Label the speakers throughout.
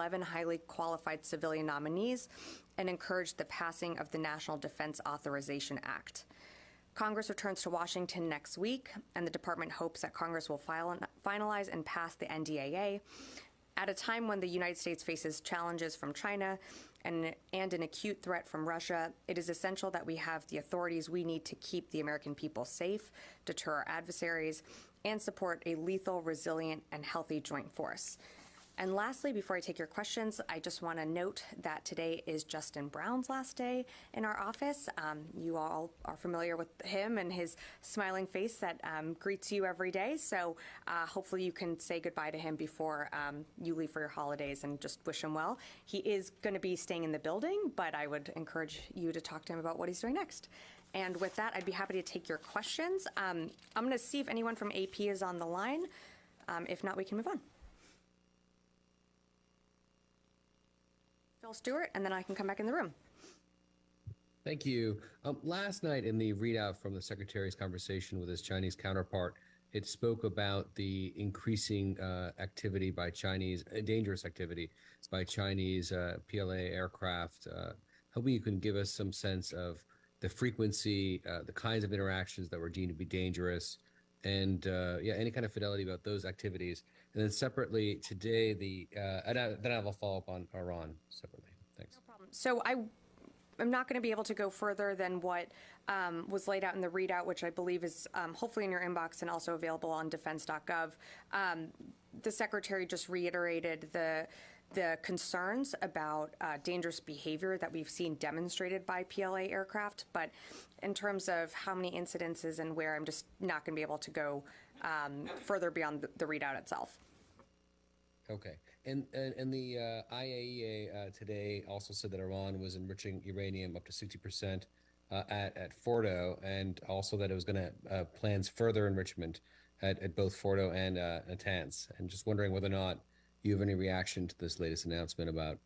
Speaker 1: 11 highly qualified civilian nominees and encouraged the passing of the National Defense Authorization Act. Congress returns to Washington next week, and the department hopes that Congress will finalize and pass the NDAA. At a time when the United States faces challenges from China and an acute threat from Russia, it is essential that we have the authorities we need to keep the American people safe, deter our adversaries, and support a lethal, resilient, and healthy joint force. And lastly, before I take your questions, I just want to note that today is Justin Brown's last day in our office. You all are familiar with him and his smiling face that greets you every day. So hopefully you can say goodbye to him before you leave for your holidays and just wish him well. He is going to be staying in the building, but I would encourage you to talk to him about what he's doing next. And with that, I'd be happy to take your questions. I'm going to see if anyone from AP is on the line. If not, we can move on. Phil Stewart, and then I can come back in the room.
Speaker 2: Thank you. Last night in the readout from the Secretary's conversation with his Chinese counterpart, it spoke about the increasing activity by Chinese, dangerous activity by Chinese PLA aircraft. Hoping you can give us some sense of the frequency, the kinds of interactions that were deemed to be dangerous, and any kind of fidelity about those activities. And then separately today, then I have a follow-up on Iran separately. Thanks.
Speaker 1: No problem. So I'm not going to be able to go further than what was laid out in the readout, which I believe is hopefully in your inbox and also available on defense.gov. The Secretary just reiterated the concerns about dangerous behavior that we've seen demonstrated by PLA aircraft. But in terms of how many incidences and where, I'm just not going to be able to go further beyond the readout itself.
Speaker 2: Okay. And the IAEA today also said that Iran was enriching uranium up to 60% at Fordo, and also that it was going to plans further enrichment at both Fordo and Natanz. And just wondering whether or not you have any reaction to this latest announcement about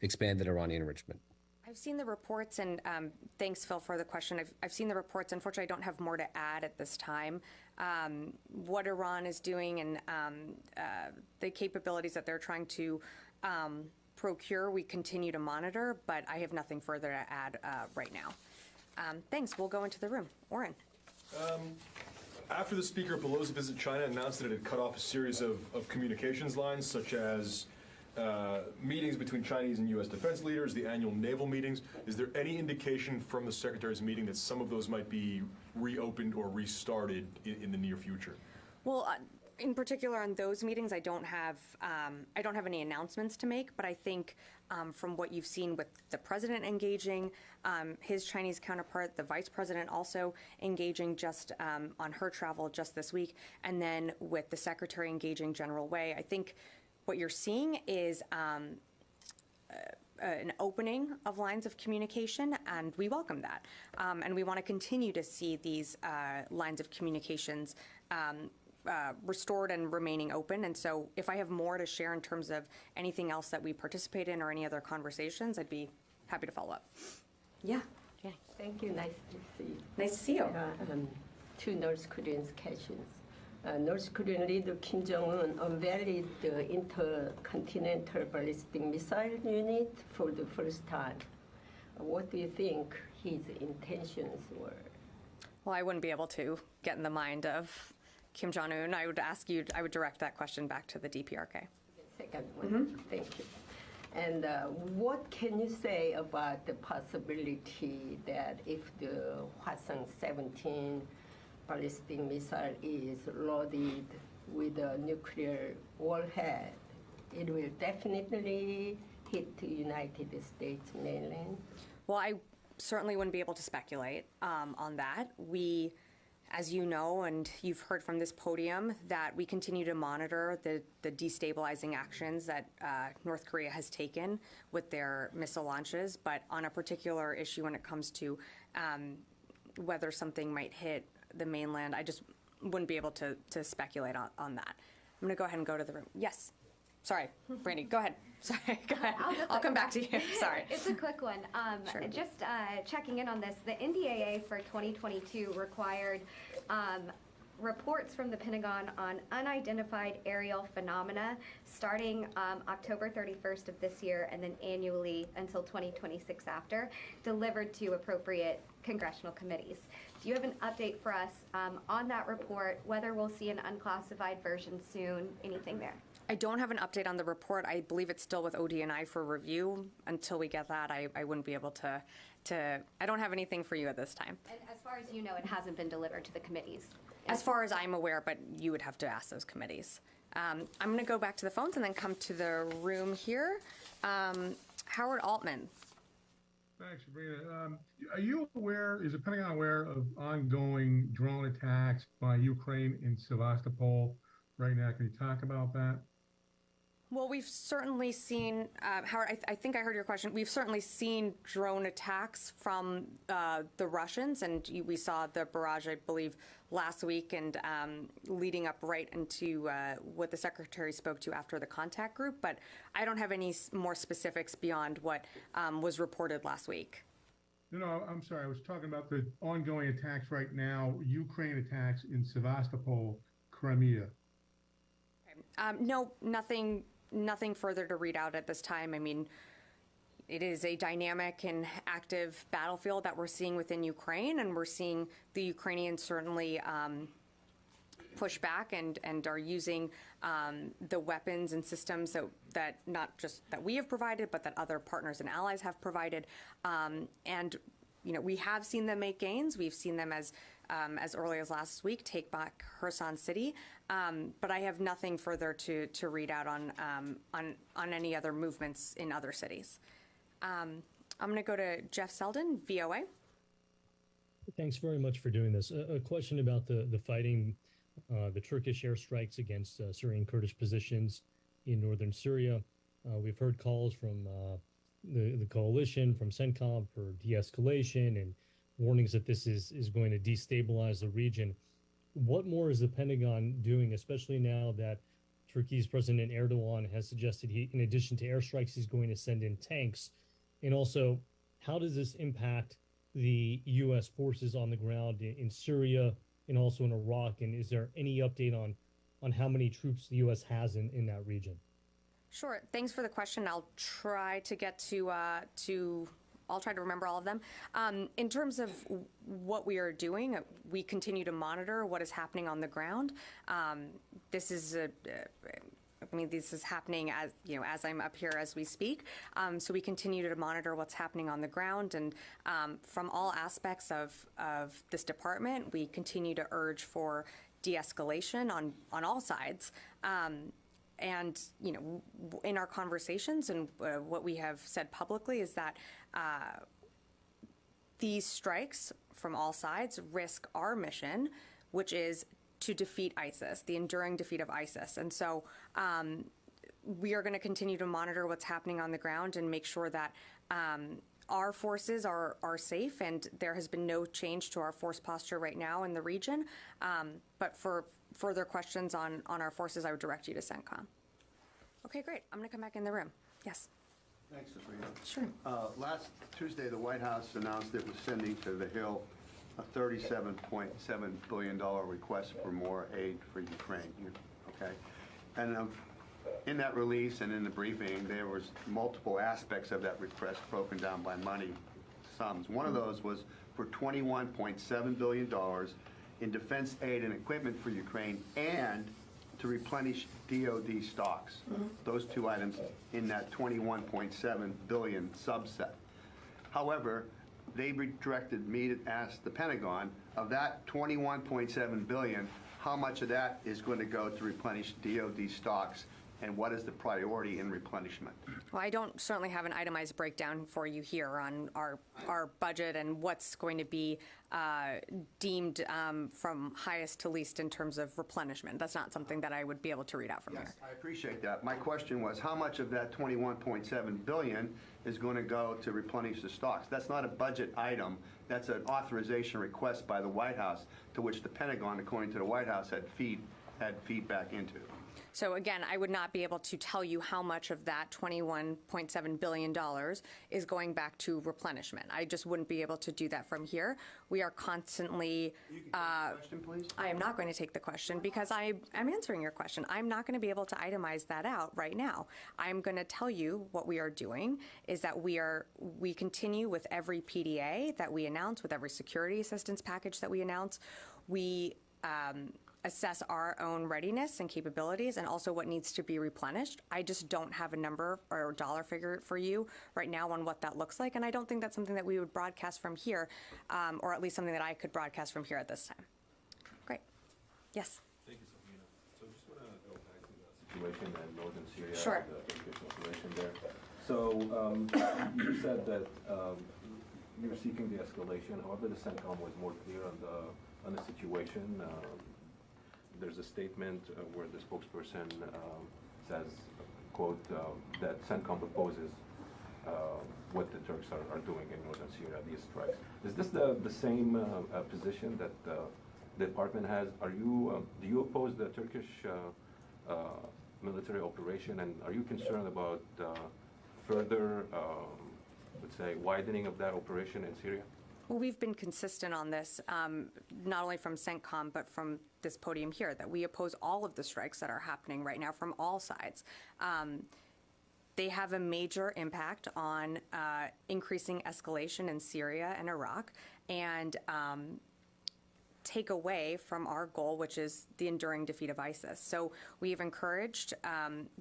Speaker 2: expanded Iranian enrichment.
Speaker 1: I've seen the reports, and thanks, Phil, for the question. I've seen the reports. Unfortunately, I don't have more to add at this time. What Iran is doing and the capabilities that they're trying to procure, we continue to monitor, but I have nothing further to add right now. Thanks. We'll go into the room. Oren.
Speaker 3: After the Speaker Pelosi visit, China announced that it had cut off a series of communications lines, such as meetings between Chinese and U.S. defense leaders, the annual naval meetings. Is there any indication from the Secretary's meeting that some of those might be reopened or restarted in the near future?
Speaker 1: Well, in particular on those meetings, I don't have any announcements to make, but I think from what you've seen with the president engaging, his Chinese counterpart, the vice president also engaging just on her travel just this week, and then with the secretary engaging General Wei, I think what you're seeing is an opening of lines of communication, and we welcome that. And we want to continue to see these lines of communications restored and remaining open. And so if I have more to share in terms of anything else that we participate in or any other conversations, I'd be happy to follow up. Yeah. Jenny.
Speaker 4: Thank you. Nice to see you.
Speaker 1: Nice to see you.
Speaker 4: Two North Korean questions. North Korean leader Kim Jong-un unveiled the intercontinental ballistic missile unit for the first time. What do you think his intentions were?
Speaker 1: Well, I wouldn't be able to get in the mind of Kim Jong-un. I would direct that question back to the DPRK.
Speaker 4: The second one. Thank you. And what can you say about the possibility that if the Hwasong-17 ballistic missile is loaded with a nuclear warhead, it will definitely hit the United States mainland?
Speaker 1: Well, I certainly wouldn't be able to speculate on that. We, as you know, and you've heard from this podium, that we continue to monitor the destabilizing actions that North Korea has taken with their missile launches. But on a particular issue when it comes to whether something might hit the mainland, I just wouldn't be able to speculate on that. I'm going to go ahead and go to the room. Yes. Sorry, Brandy, go ahead. Sorry, go ahead. I'll come back to you. Sorry.
Speaker 5: It's a quick one.
Speaker 1: Sure.
Speaker 5: Just checking in on this, the NDAA for 2022 required reports from the Pentagon on unidentified aerial phenomena starting October 31st of this year and then annually until 2026 after, delivered to appropriate congressional committees. Do you have an update for us on that report, whether we'll see an unclassified version soon, anything there?
Speaker 1: I don't have an update on the report. I believe it's still with ODNI for review. Until we get that, I wouldn't be able to, I don't have anything for you at this time.
Speaker 5: And as far as you know, it hasn't been delivered to the committees.
Speaker 1: As far as I'm aware, but you would have to ask those committees. I'm going to go back to the phones and then come to the room here. Howard Altman.
Speaker 6: Thanks, Sabrina. Are you aware, is the Pentagon aware of ongoing drone attacks by Ukraine in Sevastopol right now? Can you talk about that?
Speaker 1: Well, we've certainly seen, Howard, I think I heard your question. We've certainly seen drone attacks from the Russians, and we saw the barrage, I believe, last week and leading up right into what the Secretary spoke to after the contact group. But I don't have any more specifics beyond what was reported last week.
Speaker 6: No, I'm sorry. I was talking about the ongoing attacks right now, Ukraine attacks in Sevastopol, Crimea.
Speaker 1: Okay. No, nothing further to read out at this time. I mean, it is a dynamic and active battlefield that we're seeing within Ukraine, and we're seeing the Ukrainians certainly push back and are using the weapons and systems that not just that we have provided, but that other partners and allies have provided. And you know, we have seen them make gains. We've seen them as early as last week take back Kherson City. But I have nothing further to read out on any other movements in other cities. I'm going to go to Jeff Selden, VOA.
Speaker 7: Thanks very much for doing this. A question about the fighting, the Turkish airstrikes against Syrian Kurdish positions in northern Syria. We've heard calls from the coalition, from CENTCOM for de-escalation and warnings that this is going to destabilize the region. What more is the Pentagon doing, especially now that Turkey's President Erdogan has suggested he, in addition to airstrikes, he's going to send in tanks? And also, how does this impact the U.S. forces on the ground in Syria and also in Iraq? And is there any update on how many troops the U.S. has in that region?
Speaker 1: Sure. Thanks for the question. I'll try to get I'll try to remember all of them. In terms of what we are doing, we continue to monitor what is happening on the ground. This is this is happening as I'm up here as we speak. So we continue to monitor what's happening on the ground, and from all aspects of this department, we continue to urge for de-escalation on all sides. And, you know, in our conversations and what we have said publicly is that these strikes from all sides risk our mission, which is to defeat ISIS, the enduring defeat of ISIS. And so we are going to continue to monitor what's happening on the ground and make sure that our forces are safe, and there has been no change to our force posture right now in the region. But for further questions on our forces, I would direct you to CENTCOM. Okay, great. I'm going to come back in the room. Yes.
Speaker 8: Thanks, Sabrina.
Speaker 1: Sure.
Speaker 8: Last Tuesday, the White House announced it was sending to the Hill a $37.7 billion request for more aid for Ukraine. Okay, and in that release and in the briefing, there was multiple aspects of that request broken down by money sums. One of those was for $21.7 billion in defense aid and equipment for Ukraine and to replenish DoD stocks. Those two items in that $21.7 billion subset. However, they directed me to ask the Pentagon, of that $21.7 billion, how much of that is going to go to replenish DoD stocks, and what is the priority in replenishment?
Speaker 1: Well, I don't certainly have an itemized breakdown for you here on our budget and what's going to be deemed from highest to least in terms of replenishment. That's not something that I would be able to read out from here.
Speaker 8: I appreciate that. My question was, how much of that $21.7 billion is going to go to replenish the stocks? That's not a budget item. That's an authorization request by the White House, to which the Pentagon, according to the White House, had feedback into.
Speaker 1: So again, I would not be able to tell you how much of that $21.7 billion is going back to replenishment. I just wouldn't be able to do that from here. We are constantly...
Speaker 8: You can take the question, please.
Speaker 1: I am not going to take the question because I am answering your question. I'm not going to be able to itemize that out right now. I'm going to tell you what we are doing is that we continue with every PDA that we announce, with every security assistance package that we announce. We assess our own readiness and capabilities and also what needs to be replenished. I just don't have a number or dollar figure for you right now on what that looks like, and I don't think that's something that we would broadcast from here, or at least something that I could broadcast from here at this time. Great. Yes?
Speaker 9: Thank you, Sabrina. So just want to go back to the situation in northern Syria,
Speaker 1: Sure.
Speaker 9: the Turkish operation there. So you said that you're seeking the escalation. However, the CENTCOM was more clear on the situation. There's a statement where the spokesperson says, quote, that CENTCOM opposes what the Turks are doing in northern Syria, these strikes. Is this the same position that the department has? Do you oppose the Turkish military operation, and are you concerned about further, let's say, widening of that operation in Syria?
Speaker 1: Well, we've been consistent on this, not only from CENTCOM, but from this podium here, that we oppose all of the strikes that are happening right now from all sides. They have a major impact on increasing escalation in Syria and Iraq, and take away from our goal, which is the enduring defeat of ISIS. So we've encouraged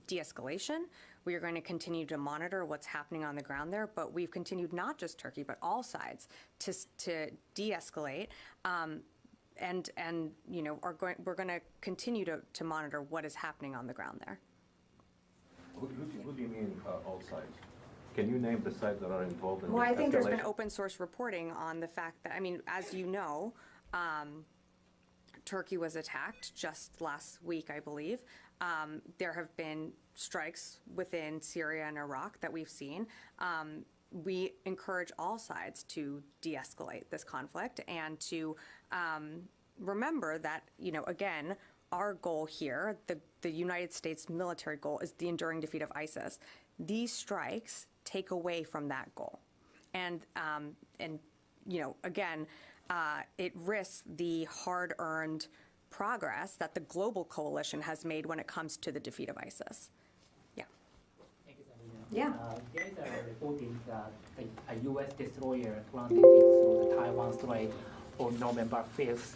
Speaker 1: de-escalation. We are going to continue to monitor what's happening on the ground there, but we've continued, not just Turkey, but all sides, to de-escalate, and you know, we're going to continue to monitor what is happening on the ground there.
Speaker 9: Who do you mean all sides? Can you name the sides that are involved in
Speaker 1: Well,
Speaker 9: this
Speaker 1: I think there's been
Speaker 9: escalation?
Speaker 1: open source reporting on the fact that, I mean, as you know, Turkey was attacked just last week, I believe. There have been strikes within Syria and Iraq that we've seen. We encourage all sides to de-escalate this conflict and to remember that, you know, again, our goal here, the United States military goal, is the enduring defeat of ISIS. These strikes take away from that goal. And you know, again, it risks the hard-earned progress that the global coalition has made when it comes to the defeat of ISIS. Yeah.
Speaker 10: Thank you, Sabrina.
Speaker 1: Yeah.
Speaker 10: There is a reporting that a U.S. destroyer transited through the Taiwan Strait on November 5th.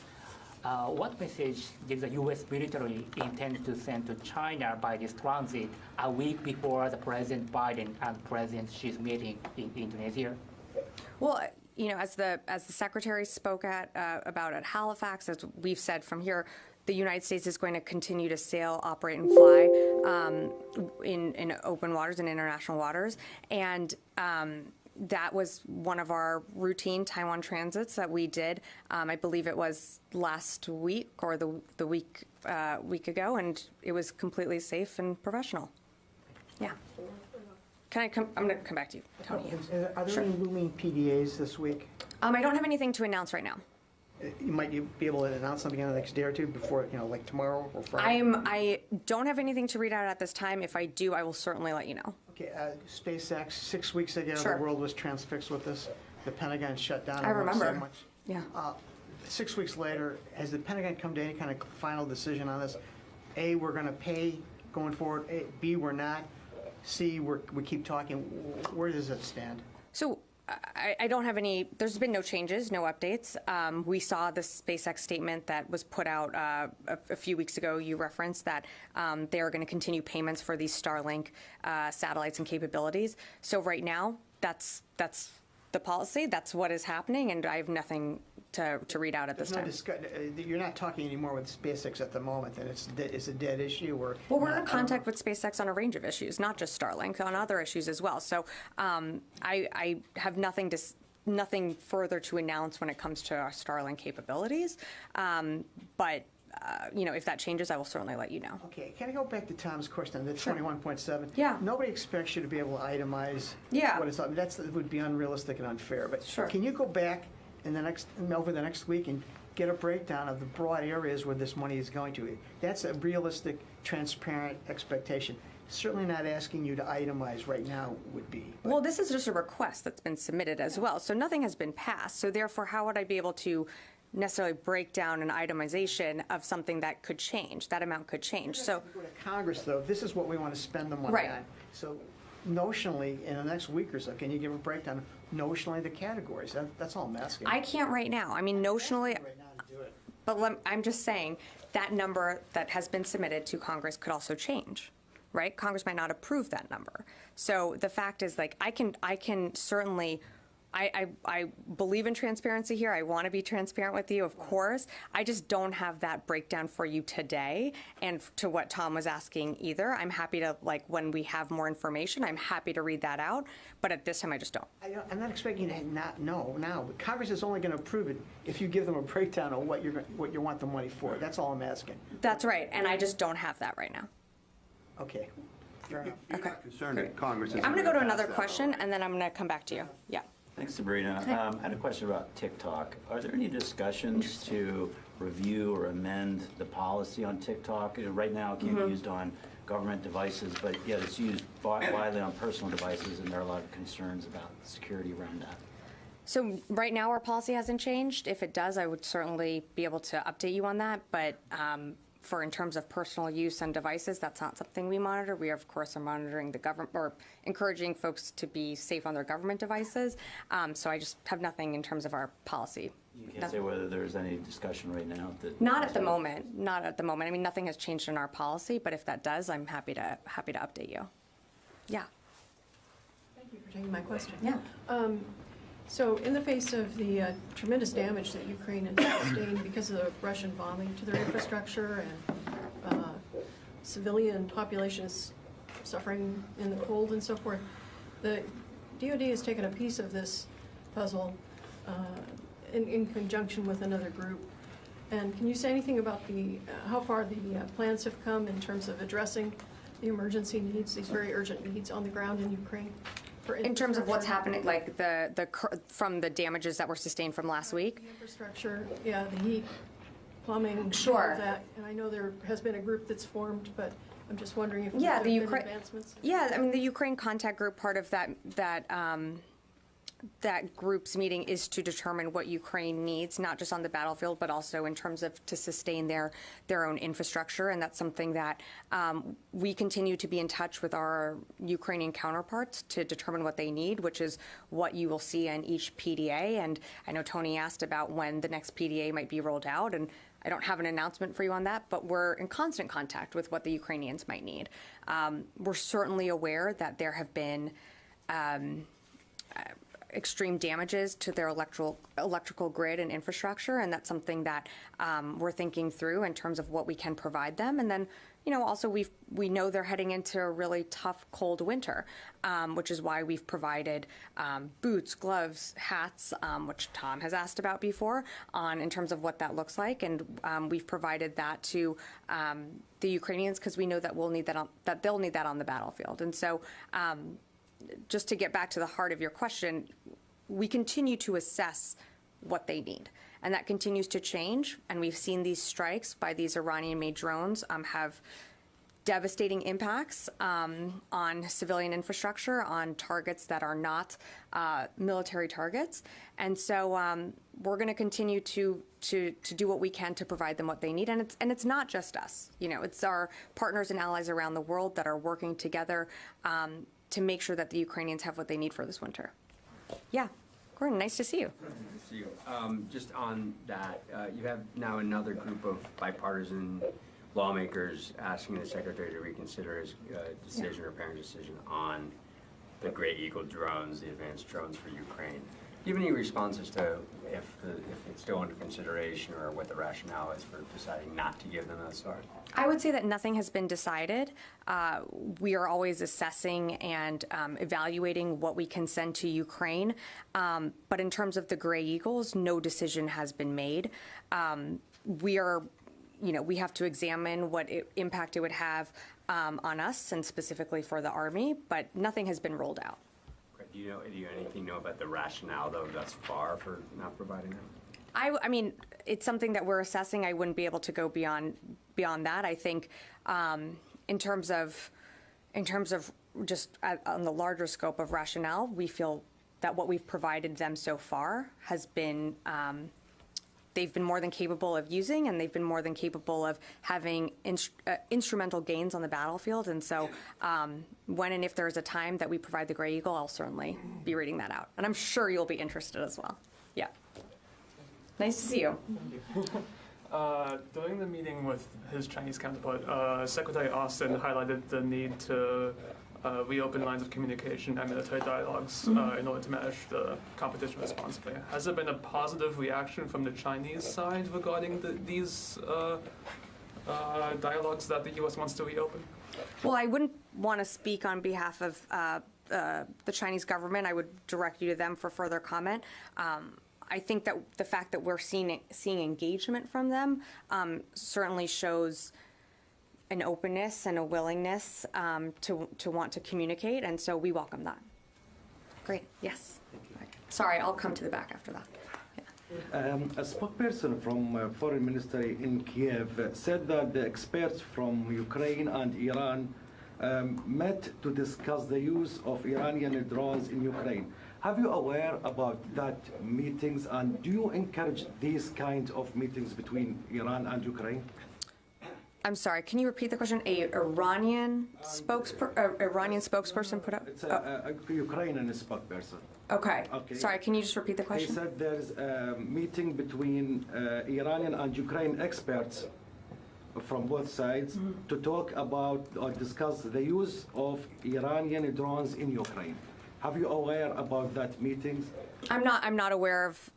Speaker 10: What message did the U.S. military intend to send to China by this transit a week before the President Biden and President Xi's meeting in Indonesia?
Speaker 1: Well, you know, as the Secretary spoke about at Halifax, as we've said from here, the United States is going to continue to sail, operate, and fly in open waters and international waters, and that was one of our routine Taiwan transits that we did. I believe it was last week or the week ago, and it was completely safe and professional. Yeah. Can I come? I'm going to come back to you, Tony.
Speaker 11: Are there
Speaker 1: Sure.
Speaker 11: any looming PDAs this week?
Speaker 1: I don't have anything to announce right now.
Speaker 11: You might be able to announce something in the next day or two before, you know, like tomorrow or Friday?
Speaker 1: I don't have anything to read out at this time. If I do, I will certainly let you know.
Speaker 11: Okay, SpaceX, 6 weeks ago,
Speaker 1: Sure.
Speaker 11: the world was transfixed with this. The Pentagon shut down.
Speaker 1: I
Speaker 11: won't say
Speaker 1: remember.
Speaker 11: much.
Speaker 1: Yeah.
Speaker 11: 6 weeks later, has the Pentagon come to any kind of final decision on this? A, we're going to pay going forward. B, we're not. C, we keep talking. Where does it stand?
Speaker 1: So I don't have any, there's been no changes, no updates. We saw the SpaceX statement that was put out a few weeks ago. You referenced that they are going to continue payments for these Starlink satellites and capabilities. So right now, that's the policy. That's what is happening, and I have nothing to read out at this time.
Speaker 11: You're not talking anymore with SpaceX at the moment, and it's a dead issue? Or
Speaker 1: Well, we're in contact with SpaceX on a range of issues, not just Starlink, on other issues as well. So I have nothing further to announce when it comes to our Starlink capabilities. But you know, if that changes, I will certainly let you know.
Speaker 11: Okay, can I go back to Tom's question, the 21.7?
Speaker 1: Yeah.
Speaker 11: Nobody expects you to be able to itemize
Speaker 1: Yeah.
Speaker 11: what it's up. That would be unrealistic and unfair. But
Speaker 1: Sure.
Speaker 11: can you go back in over the next week and get a breakdown of the broad areas where this money is going to. That's a realistic, transparent expectation. Certainly not asking you to itemize right now would be.
Speaker 1: Well, this is just a request that's been submitted as well, so nothing has been passed. So therefore, how would I be able to necessarily break down an itemization of something that could change? That amount could change. So
Speaker 11: Go to Congress, though, this is what we want to spend the money
Speaker 1: Right.
Speaker 11: on. So notionally, in the next week or so, can you give a breakdown of notionally the categories? That's all I'm asking.
Speaker 1: I can't right now. I mean, notionally,
Speaker 11: Right now to do it.
Speaker 1: but I'm just saying that number that has been submitted to Congress could also change, right? Congress might not approve that number. So the fact is, like, I can certainly, I believe in transparency here. I want to be transparent with you, of course. I just don't have that breakdown for you today. And to what Tom was asking either, I'm happy to, like, when we have more information, I'm happy to read that out. But at this time, I just don't.
Speaker 11: I'm not expecting you to not know now, but Congress is only going to approve it if you give them a breakdown of what you want the money for. That's all I'm asking.
Speaker 1: That's right. And I just don't have that right now.
Speaker 11: Okay. Fair enough.
Speaker 8: You're not concerned that Congress is
Speaker 1: I'm going to go to
Speaker 8: pass
Speaker 1: another
Speaker 8: that
Speaker 1: question,
Speaker 8: already.
Speaker 1: and then I'm going to come back to you. Yeah.
Speaker 12: Thanks, Sabrina. I had a question about TikTok. Are there any discussions to review or amend the policy on TikTok? Right now, it can be used on government devices, but yet it's used widely on personal devices, and there are a lot of concerns about security around that.
Speaker 1: So right now, our policy hasn't changed. If it does, I would certainly be able to update you on that. But for in terms of personal use on devices, that's not something we monitor. We, of course, are monitoring the government or encouraging folks to be safe on their government devices. So I just have nothing in terms of our policy.
Speaker 12: You can't say whether there's any discussion right now that...
Speaker 1: Not at the moment. Not at the moment. I mean, nothing has changed in our policy, but if that does, I'm happy to update you. Yeah.
Speaker 13: Thank you for taking my question.
Speaker 1: Yeah.
Speaker 13: So in the face of the tremendous damage that Ukraine has sustained because of the Russian bombing to their infrastructure and civilian populations suffering in the cold and so forth, the DoD has taken a piece of this puzzle in conjunction with another group. And can you say anything about how far the plans have come in terms of addressing the emergency needs, these very urgent needs on the ground in Ukraine?
Speaker 1: In terms of what's happening, like from the damages that were sustained from last week?
Speaker 13: The infrastructure, yeah, the heat, plumbing,
Speaker 1: Sure.
Speaker 13: all of that. And I know there has been a group that's formed, but I'm just wondering if
Speaker 1: Yeah,
Speaker 13: there
Speaker 1: the
Speaker 13: have been
Speaker 1: Ukraine.
Speaker 13: advancements.
Speaker 1: Yeah, I mean, the Ukraine contact group, part of that group's meeting is to determine what Ukraine needs, not just on the battlefield, but also in terms of to sustain their own infrastructure. And that's something that we continue to be in touch with our Ukrainian counterparts to determine what they need, which is what you will see in each PDA. And I know Tony asked about when the next PDA might be rolled out, and I don't have an announcement for you on that, but we're in constant contact with what the Ukrainians might need. We're certainly aware that there have been extreme damages to their electrical grid and infrastructure, and that's something that we're thinking through in terms of what we can provide them. And then, also we know they're heading into a really tough, cold winter, which is why we've provided boots, gloves, hats, which Tom has asked about before, in terms of what that looks like, and we've provided that to the Ukrainians because we know that we'll need that they'll need that on the battlefield. And so. Just to get back to the heart of your question, we continue to assess what they need. And that continues to change. And we've seen these strikes by these Iranian-made drones have devastating impacts on civilian infrastructure, on targets that are not military targets. And so we're going to continue to do what we can to provide them what they need. And it's not just us. It's our partners and allies around the world that are working together to make sure that the Ukrainians have what they need for this winter. Yeah. Gordon, nice to see you.
Speaker 14: Nice to see you. Just on that, you have now another group of bipartisan lawmakers asking the Secretary to reconsider his decision or parent decision on the Gray Eagle drones, the advanced drones for Ukraine. Do you have any responses to if it's still under consideration or what the rationale is for deciding not to give them thus far?
Speaker 1: I would say that nothing has been decided. We are always assessing and evaluating what we can send to Ukraine. But in terms of the Gray Eagles, no decision has been made. We have to examine what impact it would have on us and specifically for the Army, but nothing has been rolled out.
Speaker 14: Do you know anything about the rationale, though, thus far for not providing them?
Speaker 1: I mean, it's something that we're assessing. I wouldn't be able to go beyond that. I think in terms of just on the larger scope of rationale, we feel that what we've provided them so far has been they've been more than capable of using, and they've been more than capable of having instrumental gains on the battlefield. And so when and if there's a time that we provide the Gray Eagle, I'll certainly be reading that out. And I'm sure you'll be interested as well. Yeah. Nice to see you.
Speaker 15: During the meeting with his Chinese counterpart, Secretary Austin highlighted the need to reopen lines of communication and military dialogues in order to manage the competition responsibly. Has there been a positive reaction from the Chinese side regarding these dialogues that the U.S. wants to reopen?
Speaker 1: Well, I wouldn't want to speak on behalf of the Chinese government. I would direct you to them for further comment. I think that the fact that we're seeing engagement from them certainly shows an openness and a willingness to want to communicate, and so we welcome that. Great. Yes. Sorry, I'll come to the back after that.
Speaker 16: A spokesperson from Foreign Ministry in Kiev said that the experts from Ukraine and Iran met to discuss the use of Iranian drones in Ukraine. Have you aware about that meetings, and do you encourage these kind of meetings between Iran and Ukraine?
Speaker 1: I'm sorry, can you repeat the question? Iranian spokesperson put up?
Speaker 16: It's a Ukrainian spokesperson.
Speaker 1: Okay. Sorry, can you just repeat the question?
Speaker 16: He said there's a meeting between Iranian and Ukraine experts from both sides to talk about or discuss the use of Iranian drones in Ukraine. Have you aware about that meetings?
Speaker 1: I'm not aware of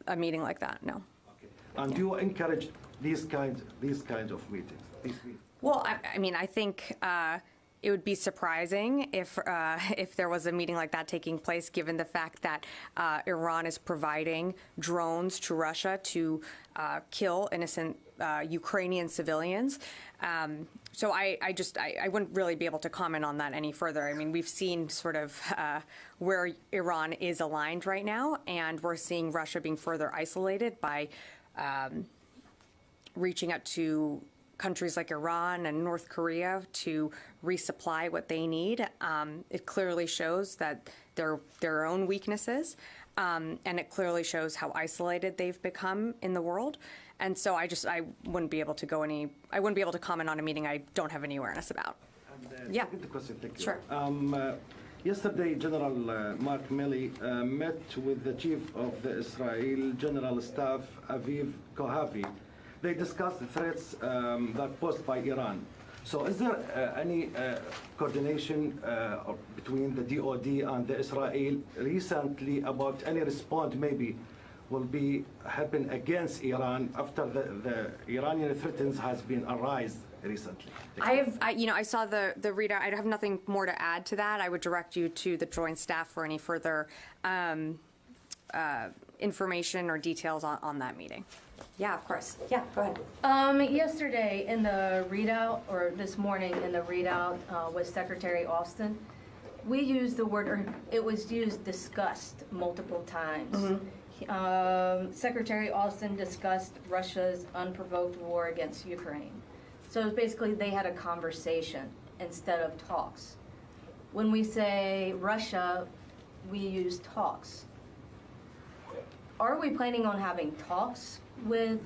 Speaker 1: a meeting like that. No.
Speaker 16: Okay. And do you encourage these kinds of meetings?
Speaker 1: Well, I mean, I think it would be surprising if there was a meeting like that taking place, given the fact that Iran is providing drones to Russia to kill innocent Ukrainian civilians. So I wouldn't really be able to comment on that any further. I mean, we've seen sort of where Iran is aligned right now, and we're seeing Russia being further isolated by reaching out to countries like Iran and North Korea to resupply what they need. It clearly shows that their own weaknesses, and it clearly shows how isolated they've become in the world. And so I wouldn't be able to comment on a meeting I don't have any awareness about. Yeah.
Speaker 16: Question, thank you.
Speaker 1: Sure.
Speaker 16: Yesterday, General Mark Milley met with the chief of the Israel General Staff, Aviv Kohavi. They discussed the threats that posed by Iran. So is there any coordination between the DOD and the Israel recently about any response maybe will be happen against Iran after the Iranian threats has been arise recently?
Speaker 1: I saw the readout. I have nothing more to add to that. I would direct you to the Joint Staff for any further information or details on that meeting. Yeah, of course. Yeah, go ahead.
Speaker 17: Yesterday in the readout, or this morning in the readout with Secretary Austin, we used the word, or it was used, discussed multiple times. Secretary Austin discussed Russia's unprovoked war against Ukraine. So basically they had a conversation instead of talks. When we say Russia, we use talks. Are we planning on having talks with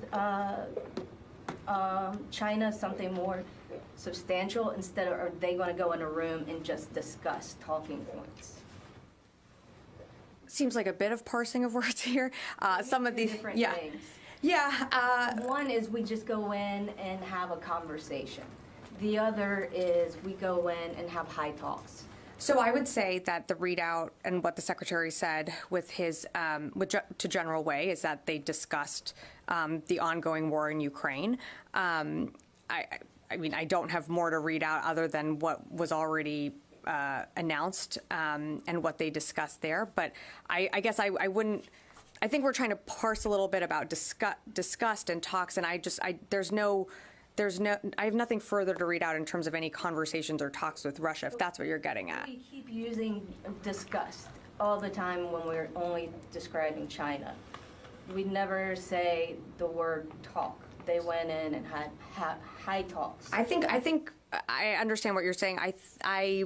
Speaker 17: China, something more substantial, instead of, are they going to go in a room and just discuss talking points?
Speaker 1: Seems like a bit of parsing of words here. Some of these,
Speaker 17: different
Speaker 1: yeah.
Speaker 17: things.
Speaker 1: Yeah.
Speaker 17: One is we just go in and have a conversation. The other is we go in and have high talks.
Speaker 1: So I would say that the readout and what the secretary said with his to General Wei is that they discussed the ongoing war in Ukraine. I mean, I don't have more to read out other than what was already announced and what they discussed there. But I guess I wouldn't. I think we're trying to parse a little bit about discussed and talks, and I have nothing further to read out in terms of any conversations or talks with Russia, if that's what you're getting at.
Speaker 17: We keep using discussed all the time when we're only describing China. we never say the word talk. They went in and had high talks.
Speaker 1: I think I understand what you're saying. I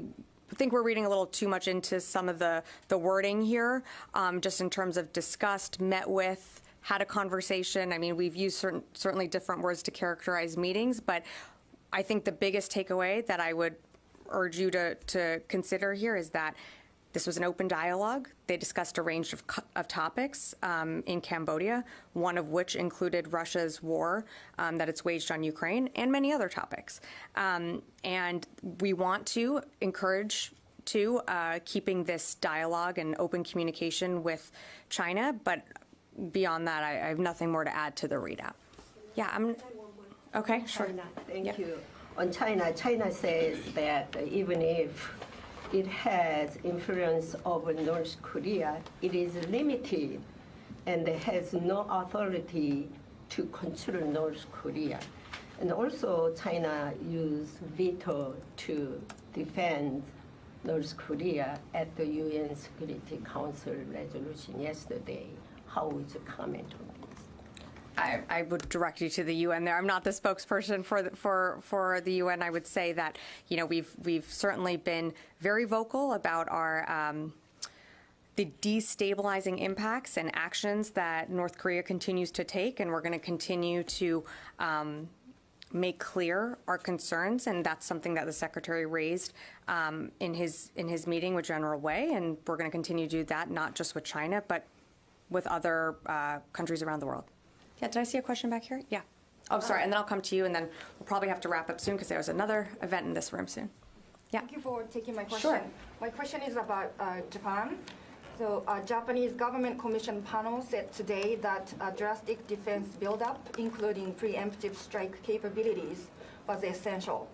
Speaker 1: think we're reading a little too much into some of the wording here, just in terms of discussed, met with, had a conversation. I mean, we've used certainly different words to characterize meetings, but I think the biggest takeaway that I would urge you to consider here is that this was an open dialogue. They discussed a range of topics in Cambodia, one of which included Russia's war that it's waged on Ukraine, and many other topics. And we want to encourage keeping this dialogue and open communication with China, but beyond that, I have nothing more to add to the readout. Yeah, okay, sure.
Speaker 4: China, thank you. On China, China says that even if it has influence over North Korea, it is limited and has no authority to control North Korea. And also, China used veto to defend North Korea at the UN Security Council resolution yesterday. How would you comment on this?
Speaker 1: I would direct you to the UN there. I'm not the spokesperson for the UN. I would say that, you know, we've certainly been very vocal about our the destabilizing impacts and actions that North Korea continues to take, and we're going to continue to make clear our concerns, and that's something that the Secretary raised in his meeting with General Wei, and we're going to continue to do that, not just with China, but with other countries around the world. Yeah, did I see a question back here? Yeah. Oh, sorry, and then I'll come to you, and then we'll probably have to wrap up soon because there's another event in this room soon. Yeah.
Speaker 18: Thank you for taking my question.
Speaker 1: Sure.
Speaker 18: My question is about Japan. So Japanese government commission panel said today that a drastic defense buildup, including preemptive strike capabilities, was essential.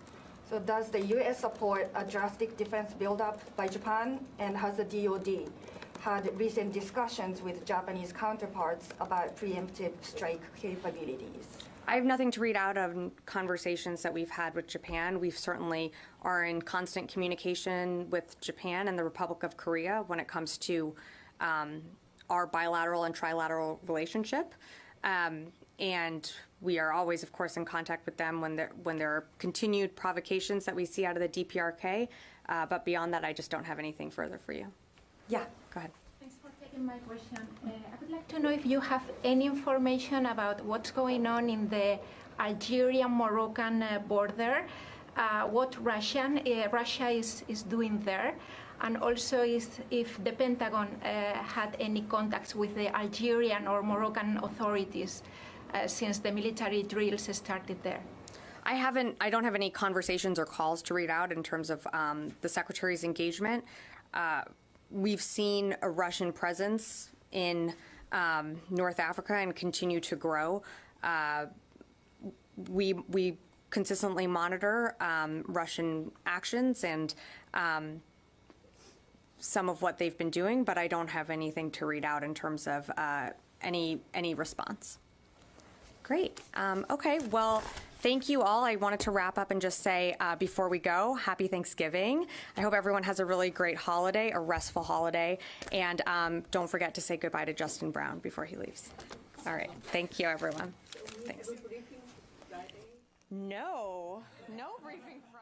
Speaker 18: So does the U.S. support a drastic defense buildup by Japan, and has the DoD had recent discussions with Japanese counterparts about preemptive strike capabilities?
Speaker 1: I have nothing to read out of conversations that we've had with Japan. We certainly are in constant communication with Japan and the Republic of Korea when it comes to our bilateral and trilateral relationship. And we are always, of course, in contact with them when there are continued provocations that we see out of the DPRK. But beyond that, I just don't have anything further for you. Yeah, go ahead.
Speaker 19: Thanks for taking my question. I would like to know if you have any information about what's going on in the Algerian-Moroccan border, what Russia is doing there, and also if the Pentagon had any contacts with the Algerian or Moroccan authorities since the military drills started there.
Speaker 1: I don't have any conversations or calls to read out in terms of the Secretary's engagement. We've seen a Russian presence in North Africa and continue to grow. We consistently monitor Russian actions and some of what they've been doing, but I don't have anything to read out in terms of any response. Great. Okay, well, thank you all. I wanted to wrap up and just say before we go, happy Thanksgiving. I hope everyone has a really great holiday, a restful holiday, and don't forget to say goodbye to Justin Brown before he leaves. All right, thank you, everyone. Thanks. No briefing Friday.